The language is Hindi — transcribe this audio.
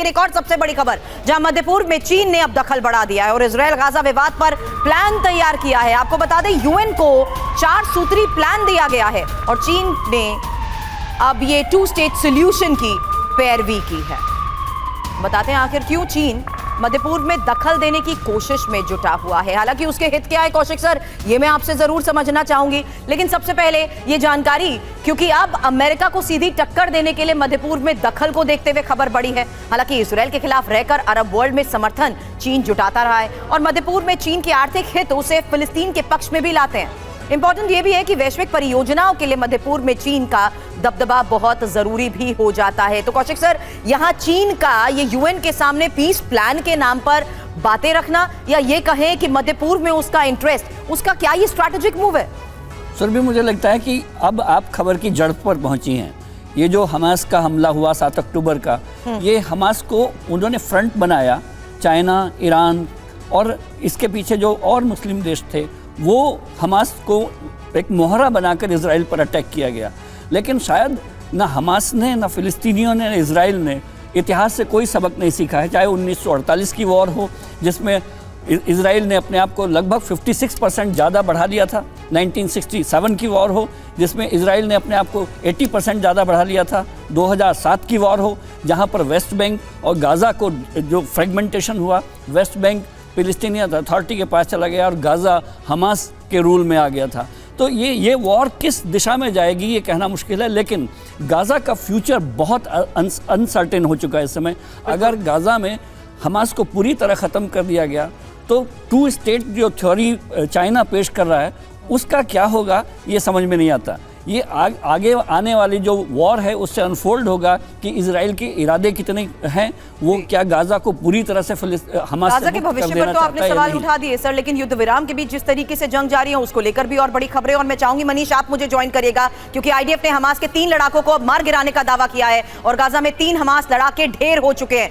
लेकिन एक और सबसे बड़ी खबर, जहां मध्य पूर्व में चीन ने अब दखल बढ़ा दिया है और इजरायल गाजा विवाद पर प्लान तैयार किया है। आपको बता दें, यूएन को 4 सूत्री प्लान दिया गया है और चीन ने अब ये 2 स्टेट सॉल्यूशन की पैरवी की है। बताते हैं आखिर क्यों चीन मध्य पूर्व में दखल देने की कोशिश में जुटा हुआ है। हालांकि उसके हित क्या है कौशिक सर, ये मैं आपसे जरूर समझना चाहूंगी, लेकिन सबसे पहले ये जानकारी, क्योंकि अब अमेरिका को सीधी टक्कर देने के लिए मध्य पूर्व में दखल को देखते हुए खबर बढ़ी है। हालांकि इजरायल के खिलाफ रहकर अरब वर्ल्ड में समर्थन चीन जुटाता रहा है और मध्य पूर्व में चीन के आर्थिक हित उसे फिलिस्तीन के पक्ष में भी लाते हैं। इंपॉर्टेंट ये भी है कि वैश्विक परियोजनाओं के लिए मध्य पूर्व में चीन का दबदबा बहुत जरूरी भी हो जाता है। तो कौशिक सर, यहां चीन का ये यूएन के सामने पीस प्लान के नाम पर बातें रखना, या ये कहें कि मध्य पूर्व में उसका इंटरेस्ट, उसका क्या ये स्ट्रैटेजिक मूव है? सर भी मुझे लगता है कि अब आप खबर की जड़ पर पहुंची हैं। ये जो हमास का हमला हुआ 7 अक्टूबर का, ये हमास को उन्होंने फ्रंट बनाया। चाइना, ईरान और इसके पीछे जो और मुस्लिम देश थे, वो हमास को एक मोहरा बनाकर इजराइल पर अटैक किया गया। लेकिन शायद ना हमास ने, ना फिलिस्तीनियों ने, ना इजराइल ने इतिहास से कोई सबक नहीं सीखा है। चाहे 1948 की वॉर हो, जिसमें इजराइल ने अपने आप को लगभग 56% ज़्यादा बढ़ा लिया था, 1967 की वॉर हो जिसमें इजराइल ने अपने आप को 80% ज़्यादा बढ़ा लिया था, 2007 की वॉर हो जहाँ पर वेस्ट बैंक और गाज़ा को जो फ्रेगमेंटेशन हुआ, वेस्ट बैंक फिलिस्तीनियन अथॉरिटी के पास चला गया और गाज़ा हमास के रूल में आ गया था। तो ये वॉर किस दिशा में जाएगी ये कहना मुश्किल है, लेकिन गाज़ा का फ्यूचर बहुत अनसर्टेन हो चुका है इस समय। अगर गाज़ा में हमास को पूरी तरह ख़त्म कर दिया गया तो 2 स्टेट जो थ्योरी चाइना पेश कर रहा है उसका क्या होगा ये समझ में नहीं आता। ये आगे आने वाली जो वॉर है उससे अनफोल्ड होगा कि इजराइल के इरादे कितने हैं, वो क्या गाजा को पूरी तरह से हमास गाजा के भविष्य पर तो आपने सवाल उठा दिए सर, लेकिन युद्ध विराम के बीच जिस तरीके से जंग जारी है उसको लेकर भी और बड़ी खबरें। और मैं चाहूंगी मनीष आप मुझे ज्वाइन करिएगा, क्योंकि आईडीएफ ने हमास के 3 लड़ाकों को मार गिराने का दावा किया है और गाजा में 3 हमास लड़ाके ढेर हो चुके हैं।